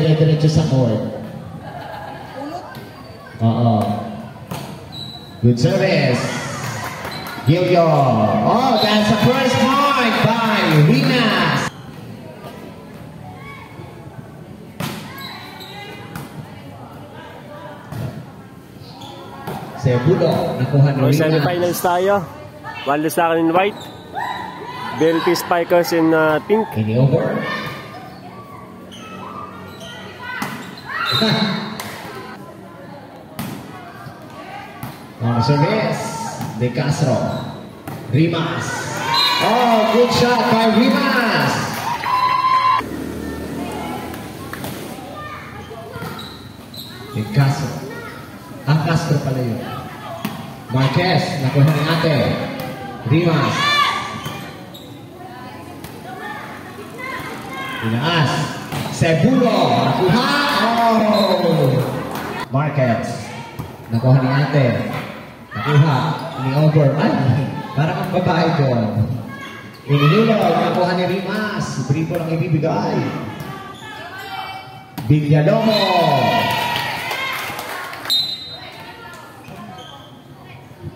dire-diretso sa court. Oo. Good service. Gilio. Oh, that's the first point by Rimas. Cebulo, nakuha ni Rimas. Semi-finals tayo. One Lusacan in white. BLP Spikers in pink. Any over? On service, De Castro. Rimas. Oh, good shot by Rimas. De Castro. Ang Castro pala yun. Marquez, nakuha ng ate. Rimas. Inaas. Cebulo, nakuha. Oh! Marquez, nakuha ng ate. Nakuha. Ini-over. Ay, parang ang babae doon. Inilulog, nakuha ni Rimas. Bripo lang ibibigay. Villalomo.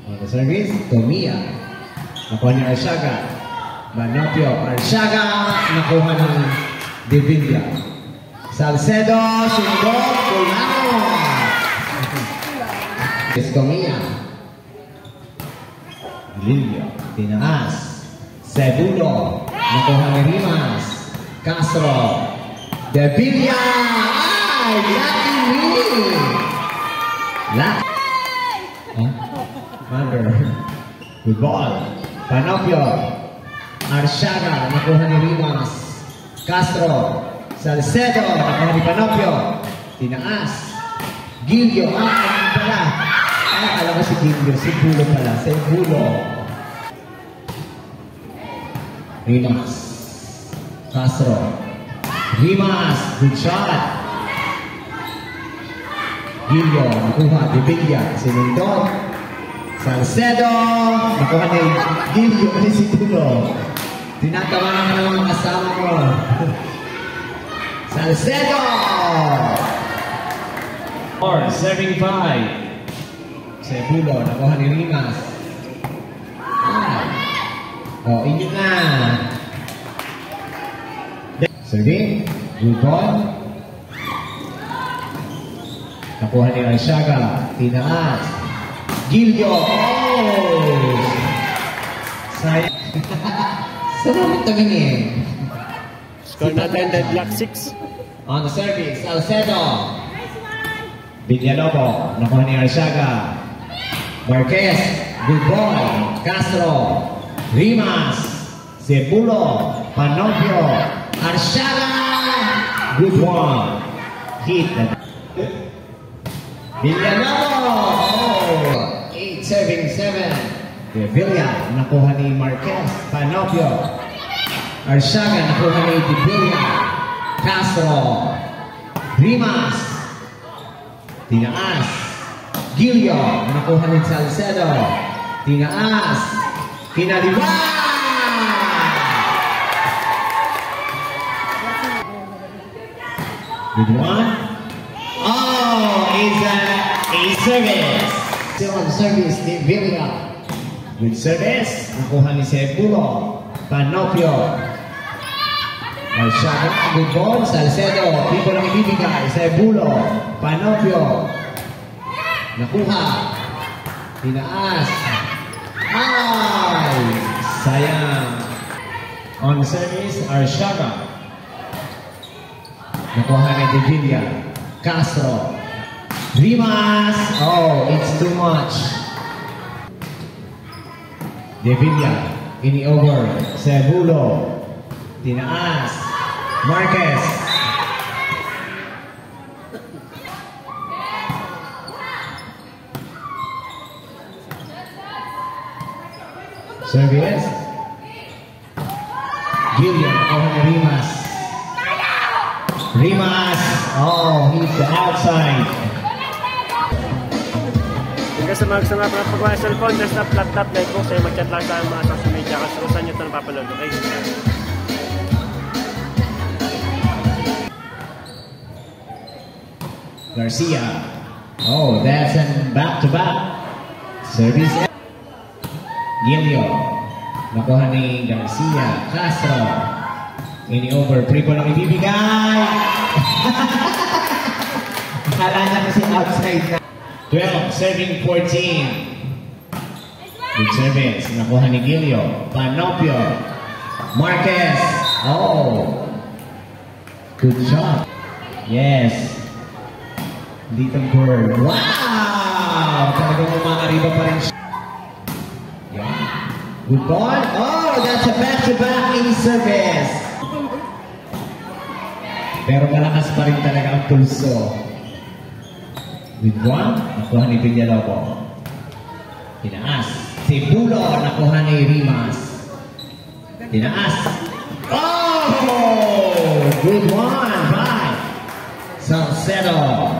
On the service, Tomia. Nakuha ni Arsiaga. Manopio. Arsiaga. Nakuha ng De Villa. Salcedo. Sundok. Pulano. Tomia. Lilio. Tinaas. Cebulo. Nakuha ni Rimas. Castro. De Villa. Ay! Lucky me! Lucky. Huh? Under. Good ball. Panopio. Arsiaga. Nakuha ni Rimas. Castro. Salcedo. Nakuha ni Panopio. Tinaas. Gilio. Ano pala? Ay, alam ko si Gilio. Cebulo pala. Cebulo. Rimas. Castro. Rimas. Good shot. Gilio. Nakuha. De Villa. Sinundot. Salcedo. Nakuha ni Gilio. Kasi Cebulo. Tinatawanan ka ng mga kasama mo. Salcedo. Or serving five. Cebulo. Nakuha ni Rimas. Oh, inyo na. Serving. Good ball. Nakuha ni Arsiaga. Tinaas. Gilio. Oh! Sayang. Salamat tumingin. Score natin the Black 6. On the service, Salcedo. Villalomo. Nakuha ni Arsiaga. Marquez. Good ball. Castro. Rimas. Cebulo. Panopio. Arsiaga. Good one. Hit. Villalomo. Oh. 8 serving 7. De Villa. Nakuha ni Marquez. Panopio. Arsiaga. Nakuha ni De Villa. Castro. Rimas. Tinaas. Gilio. Nakuha ni Salcedo. Tinaas. Kinaliwa. Good one. Oh, it's a service. Still on service, De Villa. Good service. Nakuha ni Cebulo. Panopio. Arsiaga. Good ball. Salcedo. Tipo lang ibibigay. Cebulo. Panopio. Nakuha. Tinaas. Ay! Sayang. On service, Arsiaga. Nakuha ni De Villa. Castro. Rimas. Oh, it's too much. De Villa. Ini-over. Cebulo. Tinaas. Marquez. Service. Gilio. Nakuha ni Rimas. Rimas. Oh, he's the outside. Hanggang sa mga pagpagawa ng cellphone, desktop, laptop, netbook, sa'yo mag-chat lang sa mga social media kasi kung saan nyo ito napapanood. Okay? Garcia. Oh, that's a back-to-back. Service. Gilio. Nakuha ni Garcia. Castro. Ini-over. Free ball ang ibibigay. Akala niya kasi outside na. 12. Serving 14. Good service. Nakuha ni Gilio. Panopio. Marquez. Oh. Good shot. Yes. Little bird. Wow! Talagang umaariba pa rin siya. Yeah. Good ball. Oh, that's a back-to-back in service. Pero malakas pa rin talaga ang pulso. Good one. Nakuha ni Villalobos. Tinaas. Cebulo. Nakuha ni Rimas. Tinaas. Oh! Good one. Bye. Salcedo.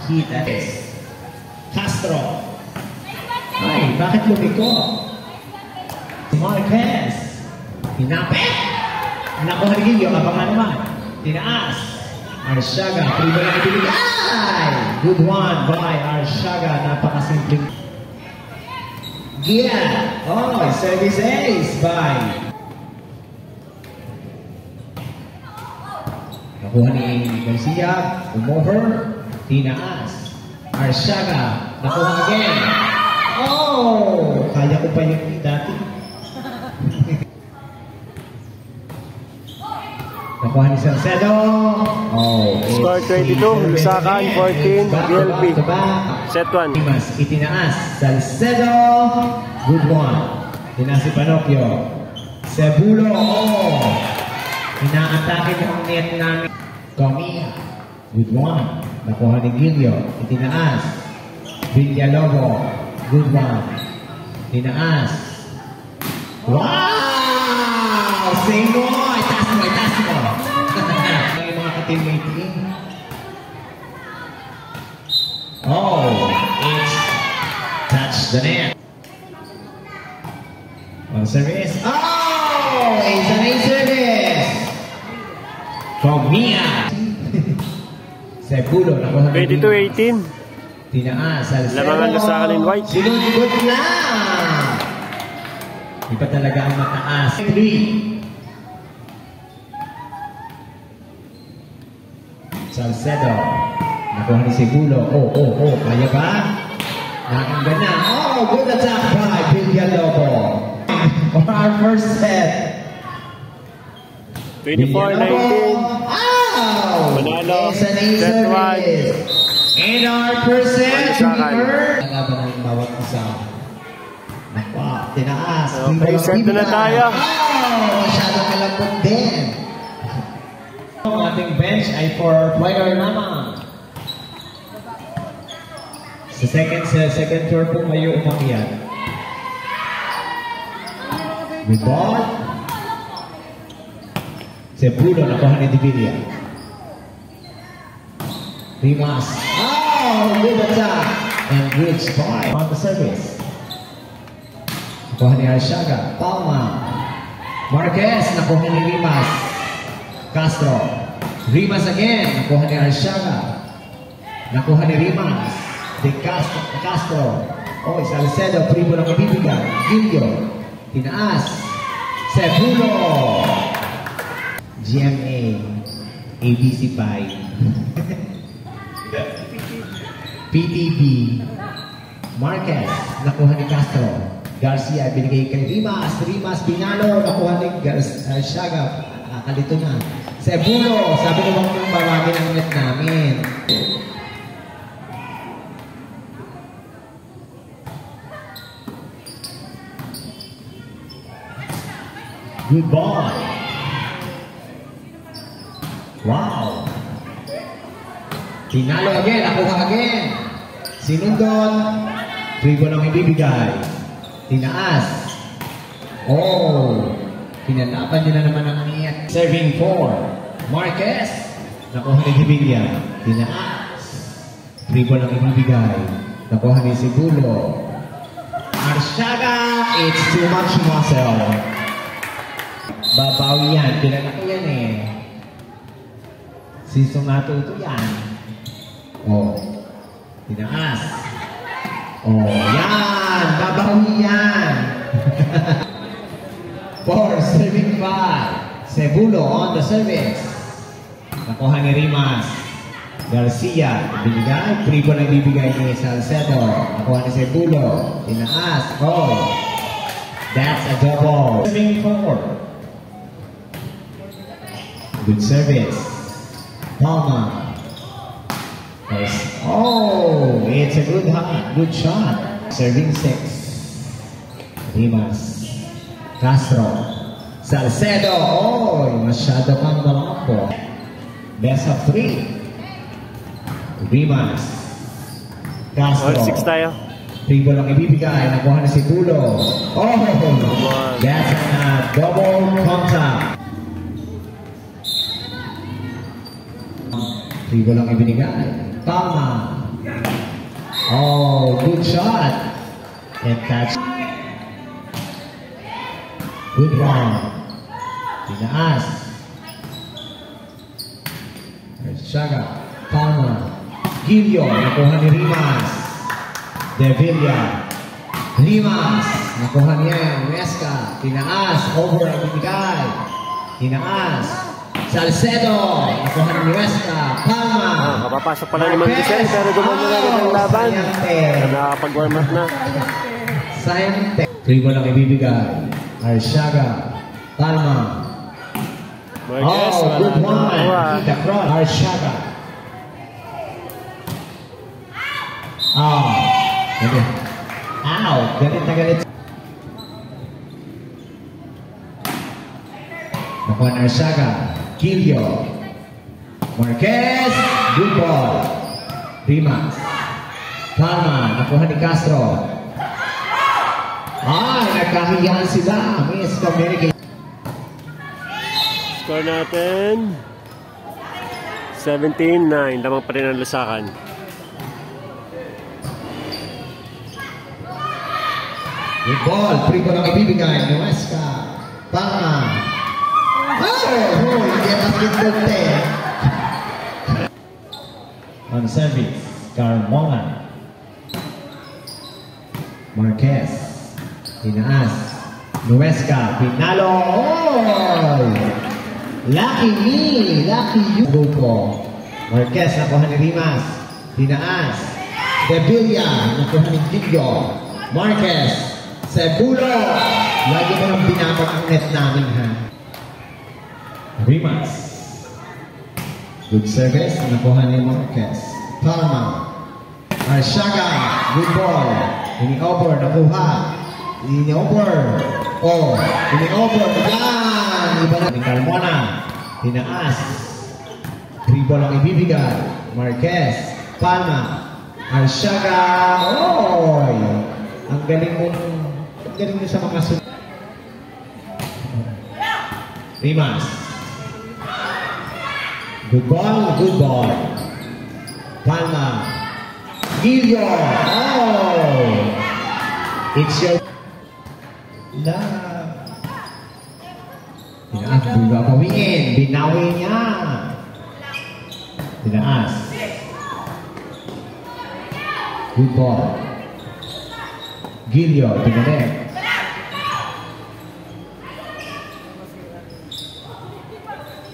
Hit that is. Castro. Ay, bakit lumiko? Marquez. Hinapit. Nakuha ni Gilio. Abangan naman. Tinaas. Arsiaga. Primo lang ibigay. Good one by Arsiaga. Napakasimpleng. Gian. Oh, service ace by. Nakuha ni Garcia. Umover. Tinaas. Arsiaga. Nakuha again. Oh! Kaya ko pa yung dati. Nakuha ni Salcedo. Oh. Score 22. Lusakan 14. GLP. Set 1. Itinaas. Salcedo. Good one. Tinaas si Panopio. Cebulo. Oh. Inaatake mo ang net namin. Comia. Good one. Nakuha ni Gilio. Itinaas. Villalobos. Good one. Tinaas. Wow! Say mo! Itaas mo! Itaas mo! Ang mga ka-teammate team. Oh! It's touch the net. On service. Oh! It's an A-service! From Mia. Cebulo. 22-18. Tinaas. Salcedo. Lamangan Lusakan in white. Sinunod na. Iba talaga ang mataas. 3. Salcedo. Nakuha ni Cebulo. Oh. Kaya ba? Nakanggan na. Oh, good attack by Villalobos. For our first set. 24-19. Wow! Manalo. It's an Set 1. A-service. And our percent Lusakan. Nalaban ng bawat isa. Wow, tinaas. Okay, set na tayo. Oh, masyadong kalambot din. Ang ating bench ay for player naman. Sa second tour po kayo umakyat. With ball. Cebulo, nakuha ni Divilla. Rimas. Oh, good attack. And good spy on the service. Nakuha ni Arsiaga. Palma. Marquez. Nakuha ni Rimas. Castro. Rimas again. Nakuha ni Arsiaga. Nakuha ni Rimas. De Castro. Oh, Salcedo. Primo ng ibibigay. Gilio. Tinaas. Cebulo. GMA. ABC 5. PTB. Marquez. Nakuha ni Castro. Garcia. Binigay kay Rimas. Rimas pinalo. Nakuha ni Arsiaga. Kalito na. Cebulo. Sabi naman kung marami ng net namin. Good ball. Wow. Tinalo again. Nakuha again. Sinundot. Tribo lang ibibigay. Tinaas. Oh. Pinalaban nila naman ang net. Serving 4. Marquez. Nakuha ni Divilla. Tinaas. Tribo lang ibibigay. Nakuha ni Cebulo. Arsiaga. It's too much muscle. Babawi yan. Pinalaki yan eh. Sisong natuto yan. Oh. Tinaas. Oh, yan. Babawi yan. 4, serving 5. Cebulo on the service. Nakuha ni Rimas. Garcia. Binigay. Tribo na ibibigay ni Salcedo. Nakuha ni Cebulo. Tinaas. Oh. That's a double. Serving 4. Good service. Palma. Oh, it's a good shot. Serving 6. Rimas. Castro. Salcedo. Oh, masyado kang malapot. Best of 3. Rimas. Castro. 6 tayo. Tribo lang ibibigay. Nakuha na si Tulo. Oh, that's a double contact. Tribo lang ibinigay. Palma. Oh, good shot. And catch. Good one. Tinaas. Shaga. Palma. Gilio. Nakuha ni Rimas. De Villa. Rimas. Nakuha niya. Huesca. Tinaas. Over ang ibigay. Tinaas. Salcedo. Nakuha ni Huesca. Palma. Kapapasok pala ni Mandicel pero gumanda na rin ang laban. Nakakapag-warm up na. Sayante. Tribo lang ibibigay. Arshaga. Palma. Marquez, Oh, good one. Kita cross. Arshaga. Oh. Galit. Out. Galit na galit. Nakuha ni Arshaga. Gilio. Marquez. Good ball. Rimas. Palma. Nakuha ni Castro. Nagkahiyaan sila. Miscommunication. Score natin 17-9. Lamang pa rin ang Lusakan. Good ball. Tribo lang ibibigay ni Huesca. Palma. Hindi ang magkintute. On service. Carmona. Marquez. Tinaas. Huesca. Pinalo. Oh! Lucky me. Lucky you. Grupo. Marquez. Nakuha ni Rimas. Tinaas. De Villa. Nakuha ni Gilio. Marquez. Cebulo. Lagi mo nang binabag ang net namin, ha? Rimas. Good service. Nakuha ni Marquez. Palma. Arshaga. Good ball. Ini-over. Nakuha. Ini-over. Oh. Ini-over. Yan. Iba na. Ni Carmona. Tinaas. Tribo lang ibibigay. Marquez. Palma. Arshaga. Oh. Ang galing mo sa mga sunod. Rimas. Good ball, good ball. Palma. Gilio. Oh! It's your... Tinaas, buga pawingin. Binawi niya. Tinaas. Good ball. Gilio, tinanay.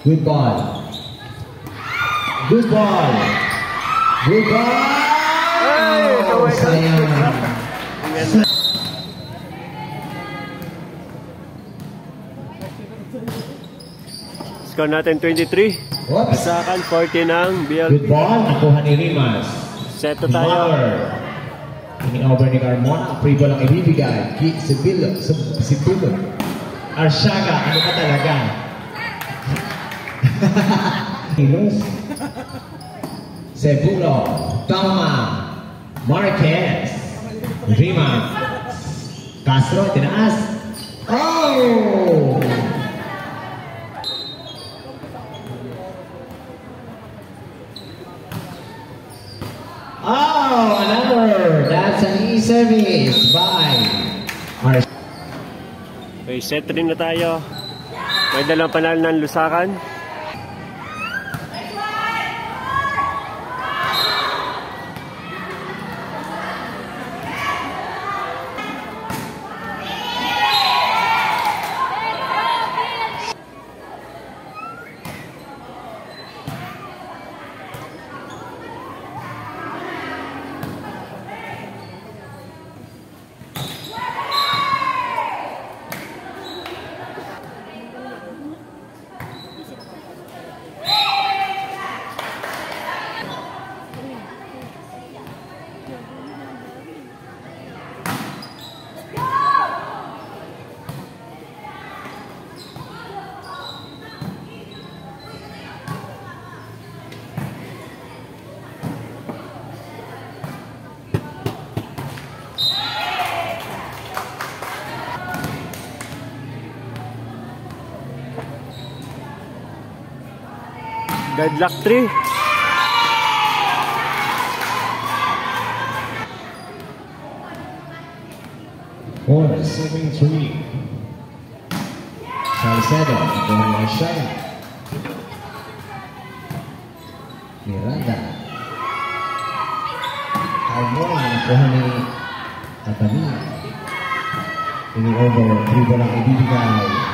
Good ball. Good ball. Good ball. Oh, sayang. Score natin 23. Lusakan 40 ng BLP. Good ball. Nakuha ni Rimas. Seto tayo. Ini-over ni Carmona. Free ball ang ibibigay. Cebulo. Arshaga. Ano ka talaga? Cebulo. Palma. Marquez. Rimas. Castro. Tinaas. Oh! Oh, another. That's an e-service by our... Okay, set rin na tayo. May dalawang panalo ng Lusakan. Deadlock 3. Four, 7-3. Salcedo, nakuha ni Shaga. Miranda. Carmona, nakuha ni Abania. Ini over, 3 bolang ibibigay.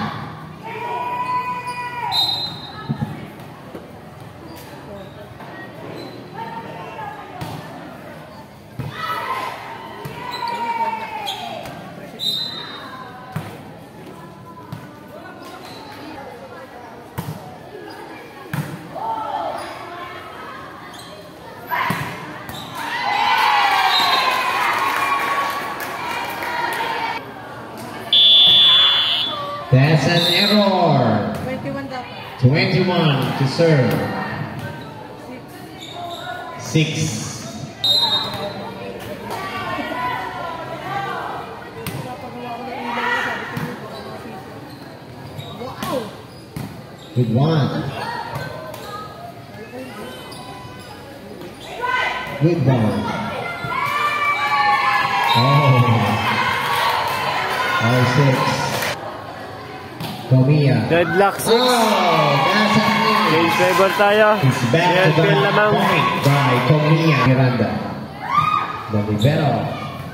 That's an error. 21 dapat. 21 to serve. 6. Wow! With 1. With 1. Oh, 6. Comia. Deadlock 6. Oh, that's a Change favor tayo. It's back to Airfield the lamang. point by Comia. Miranda. The libero.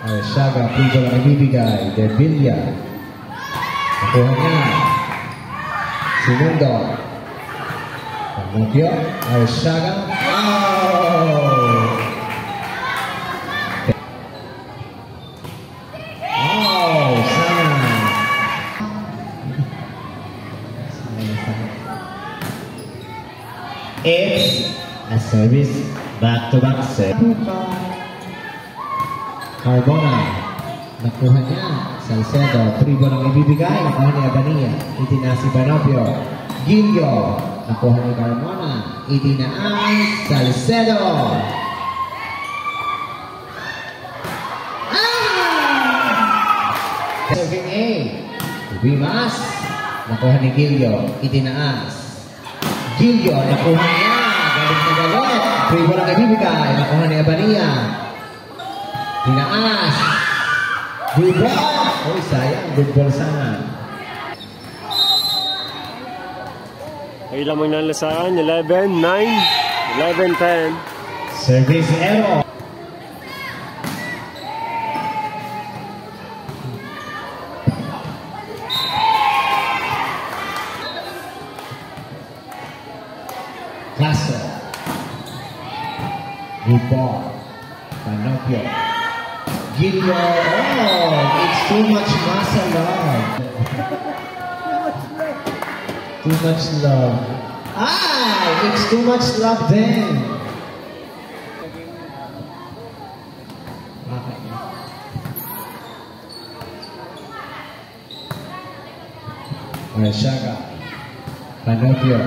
Arsaga, Pico lang ibibigay. De Villa. Nakuha niya. Sinundo. Pamopio. Arsaga. Oh! Oh, sayang. It's a service back-to-back serve. Carbona. Nakuha niya. Salcedo. 3 bolang ibibigay. Nakuha ni Abania. Itina si Banopio. Gilio. Nakuha ni Carmona. Itinaan. Salcedo. Serving A. Rimas. Nakuha ni Gilio. Itinaas. Gilio, nakuha niya. Galit na galit. 3 bolang ibibigay. Nakuha ni Abania. Tinaas. Good ball. Uy, sayang. Good ball sana. Ay lamang ng lasaan. 11, 9, 11, 10. Service error. Castro. Good ball. Panopio. Gilio. Oh, it's too much muscle love. Too much love. Ah, it's too much love then. Okay. Arsaga. Panopio.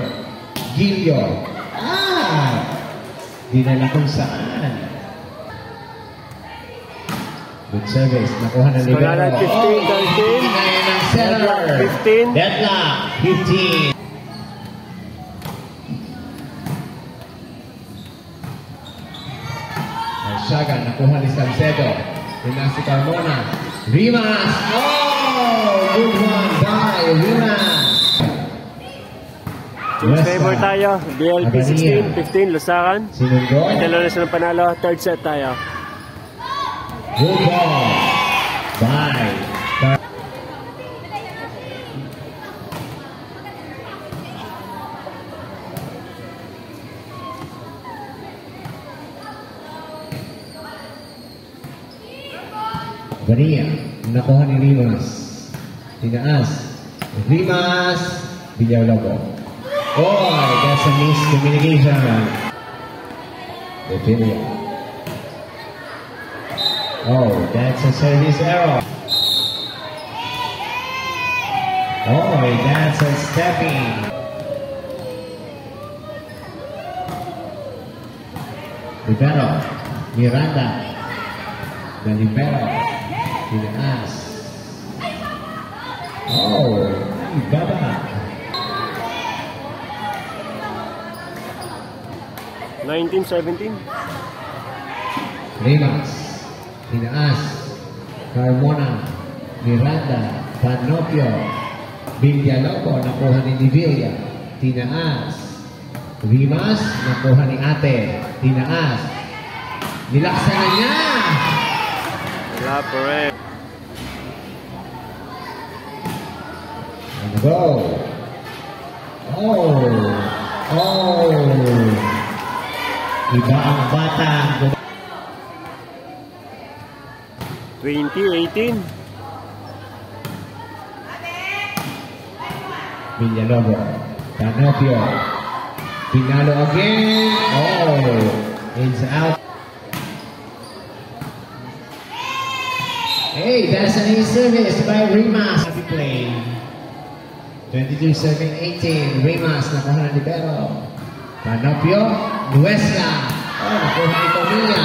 Gilio. Ah! Dinala kung saan. Good service. Nakuha na libero. Scoreline 15, 13. Kinain ng seller. 15. Deadlock. 15. Arsaga. Nakuha ni Salcedo. Tina si Carmona. Rimas. Oh! Good one by Rimas. Change favor tayo. BLP 16, 15, Lusakan. Sinundo. Ay dalawa na silang panalo. Third set tayo. Good ball. Bye. Bania. Nakuha ni Rimas. Tinaas. Rimas. Villalobos. Oh, that's a miscommunication. The video. Oh, that's a service error. Oh, that's a stepping. Libero. Miranda. The libero. Tinaas. Oh, Baba. 19-17. Rimas. Tinaas. Carmona. Miranda. Panopio. Villalobos. Nakuha ni Nivilla. Tinaas. Rimas. Nakuha ni Ate. Tinaas. Nilaksan na niya. Wala pa rin. And go. Oh. Iba ang bata. 20-18. Villalobos. Panopio. Pinalo again. It's out. Hey, that's an ace service by Rimas. Happy play. 22-18. Rimas, nakuha na libero. Panopio. Nuestra. Nakuha ni Tomilla.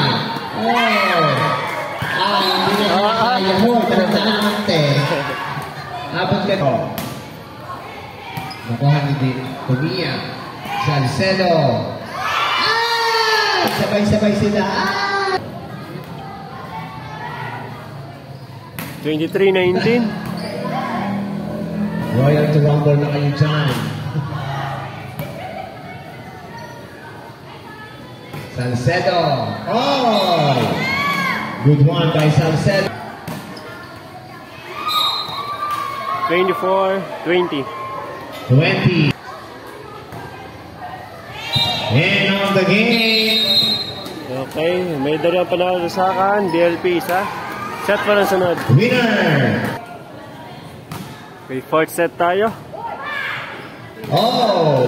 Hindi na kaya mo. Tandaan natin. Abot ka to. Nakuha ni Tomilla. Salcedo. Sabay-sabay sila. 23-19. Royal to Rumble na kayo dyan. Salcedo. Good one by Salcedo. 24-20. 20. And on the game. Okay, may dalawang panalo sa akin. DLP isa. Set pa ng sunod. Winner. Okay, fourth set tayo.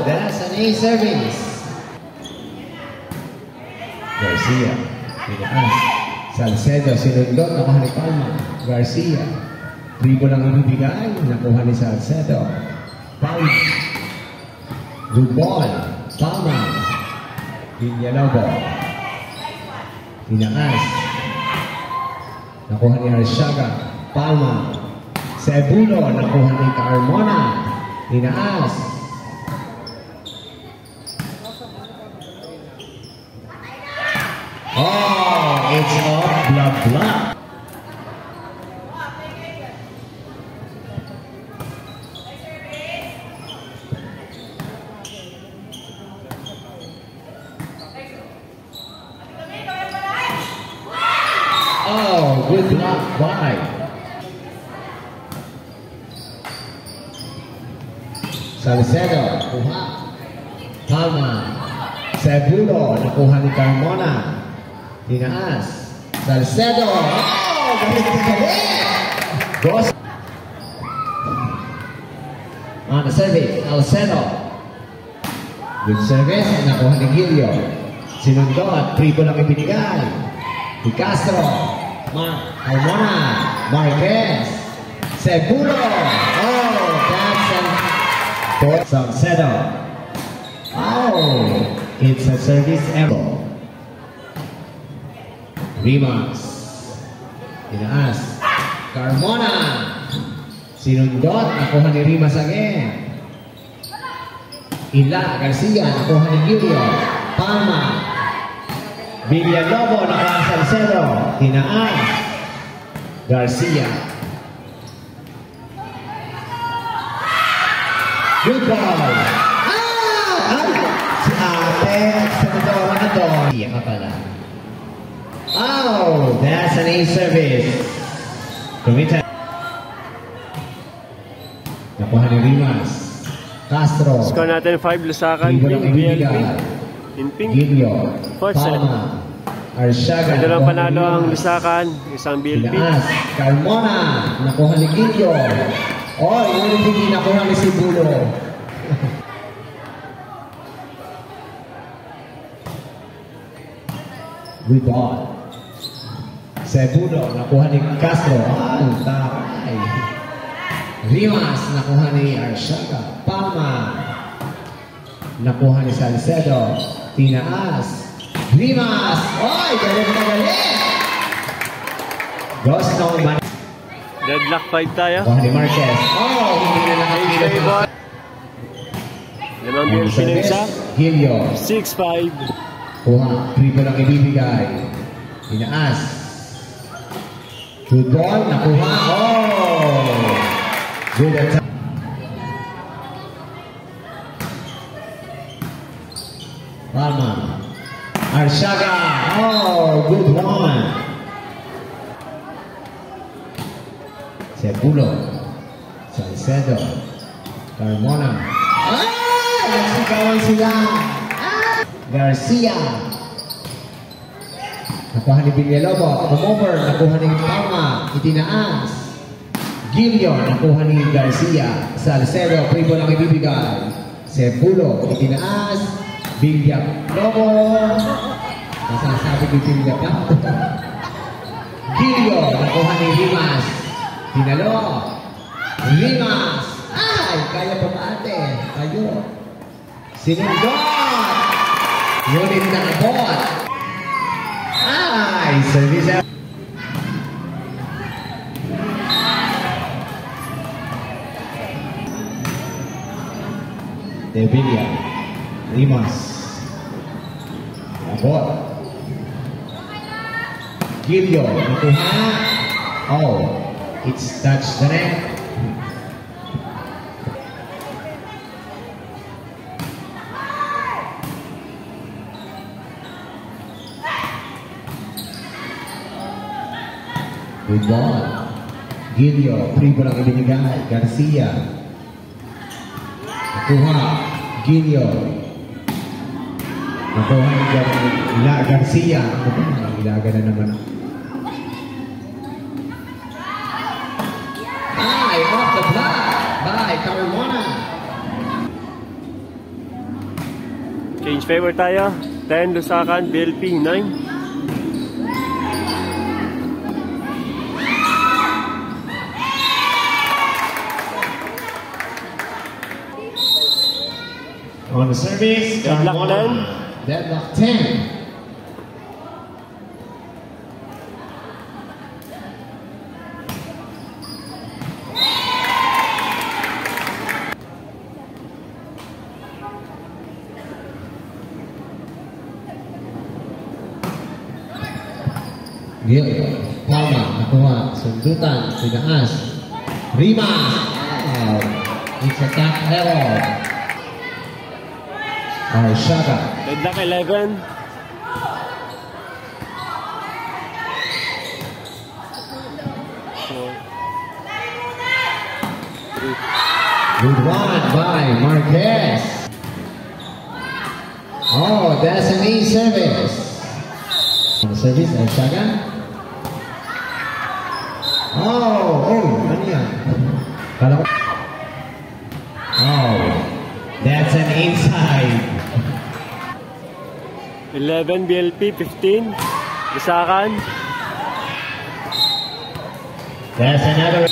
That's an ace service. Garcia. Tinaas. Salcedo. Sinundot. Nakuha ni Palma. Garcia. Tribo lang ibibigay. Nakuha ni Salcedo. Palma. Good ball. Palma. Villalobos. Tinaas. Nakuha ni Arshaga. Palma. Cebulo. Nakuha ni Carmona. Tinaas. It's off. Blah. Good block by Salcedo. Kuha. Palma. Cebulo. Nakuha ni Carmona. Tinaas. Salcedo. Galit na galit. On the service. Salcedo. Good service. Nakuha ni Gilio. Sinundot. Tribo lang ibinigay. Di Castro. Carmona. Marquez. Cebulo. That's a Salcedo. It's a service error. Rimas. Tinaas. Carmona. Sinundot. Nakuha ni Rimas again. Ila. Garcia. Nakuha ni Gilio. Palma. Villalobos. Nakuha ni Salcedo. Tinaas. Garcia. Good ball. Si Ate. Senadora na doon. Iya ka pala. That's an ace service. Kumita. Nakuha ni Rimas. Castro. Score natin 5 Lusakan. In pink. Gilio. Fourth set. Palma. Arshaga. May dalawang panalo ang Lusakan. Isang BLP. Tinaas. Carmona. Nakuha ni Gilio. Yun hindi nakuha ni Cebulo. Good ball. Cebulo. Nakuha ni Castro. Taray. Rimas. Nakuha ni Arshaga. Palma. Nakuha ni Salcedo. Tinaas. Rimas. Galit na galit. Goes no man. Deadlock 5 tayo. Nakuha ni Marquez. Hindi na nakakilip. Limang BLP na isa. Gilio. 6-5. Kuha. Triple ang ibibigay. Inaas. Good ball. Nakuha. Oh! Good attack. Palma. Arshaga. Oh! Good one. Cebulo. Salcedo. Carmona. Ah! Nagsikawan sila. Garcia. Nakuha ni Villalobos. Come-over. Nakuha ni Palma. Itinaas. Gillion. Nakuha ni Garcia. Salcedo. Pribo lang ibibigay. Cebulo. Itinaas. Villalobos. Nasasabi ni Villalobos. Gillion. Nakuha ni Rimas. Tinalo. Rimas. Ay! Kaya pa ba ate? Kayo. Sinundot. Ngunit nakabot. Ay! Service. De Villa. Rimas. Abot. Gilio. Nakuha. Oh. It's touched the net. Good ball. Gilio, pribo lang ibinigay. Garcia. Nakuha. Gilio. Nakuha ni Garcia. Ilaga na naman. Ay, off the block. By Carmona. Change favor tayo. 10 Lusakan, BLP 9. On the service, Deadlock 10. Deadlock 10. Gil, Palma, nakuha, sundutan, tinaas. Rimas. Oh, it's a top error. Arshaga. Deadlock 11. Good one by Marquez. Oh, that's an A service. On the service, Arshaga. Oh, ano yan? Kala ko. Oh, that's an inside. 11 BLP, 15 Lusakan. That's another.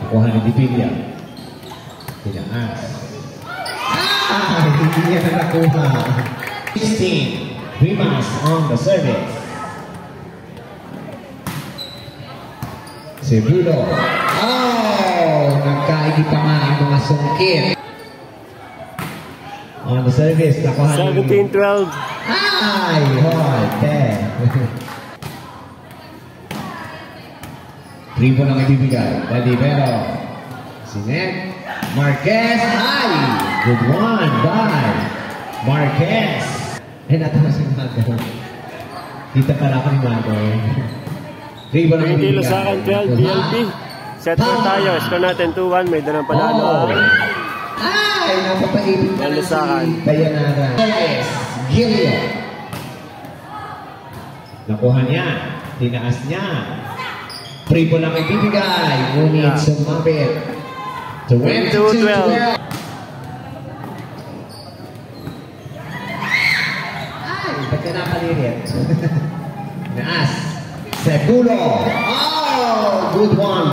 Nakuha ni Dipilla. Tinaas. Ah! Hindi niya na nakuha. 16. Rimas on the service. Cebulo. Oh! Nagkaigi pa nga ang mga sungkit. On the service. Nakuha ni 17-12. Ay! Hot! Tribo lang ibibigay. Dalibero. Sinet. Marquez. Ay! Good one by Marquez. Natawa si Mago. Kita pala ako ni Mago. Tribo lang 20 ibibigay. Lusakan, 12 BLP. Set na tayo. Score natin 2-1. May dalang panalo. Ay! Napapaibig na Lusakan. si Dayanara. Yes! Gilio. Nakuha niya. Tinaas niya. Tribo lang ibibigay. Ngunit sumabit. 22-12. Ay, ba't ka napalirit? Naas. Cebulo. Oh, good one.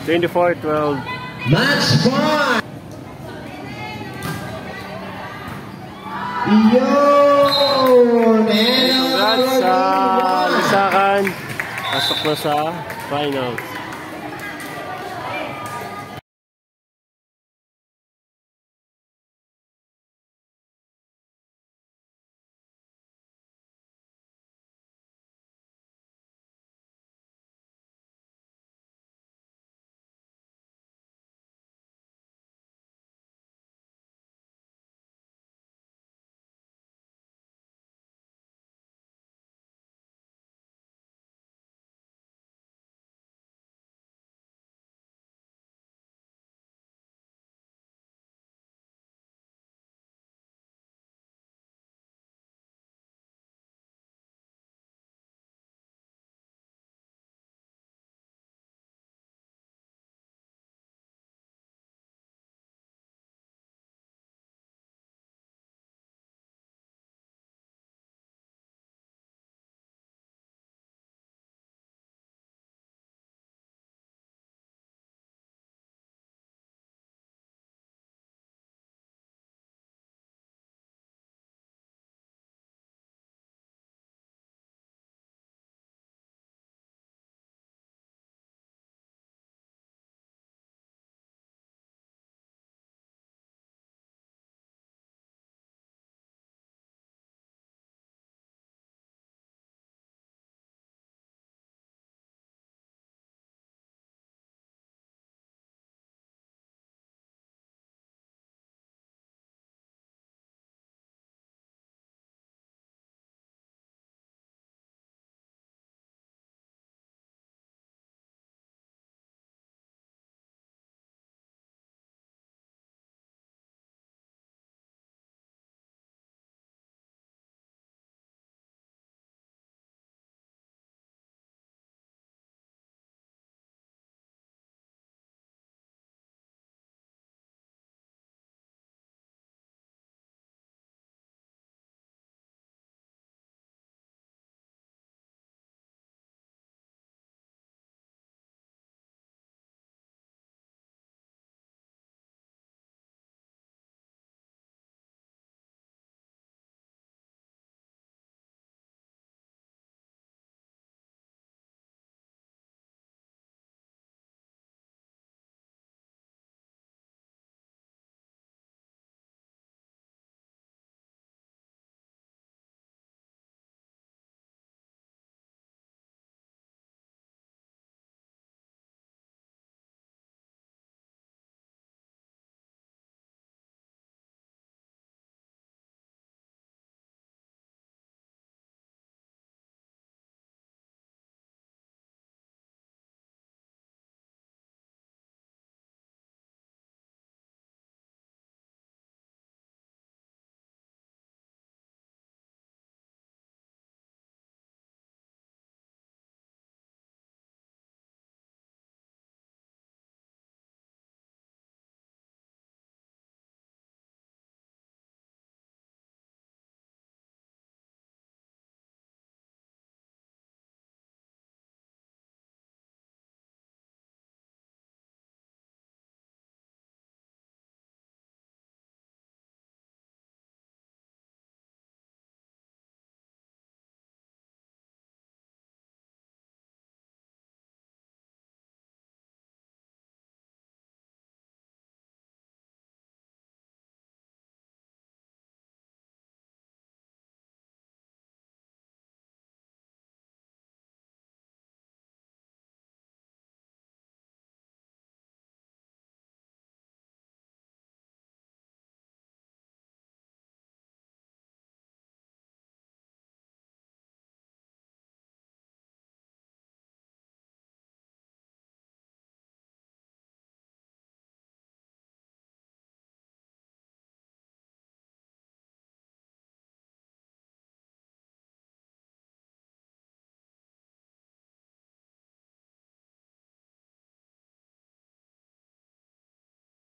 $24-12. Match point. Yun! And Congrats sa Lisakan. Pasok na sa finals.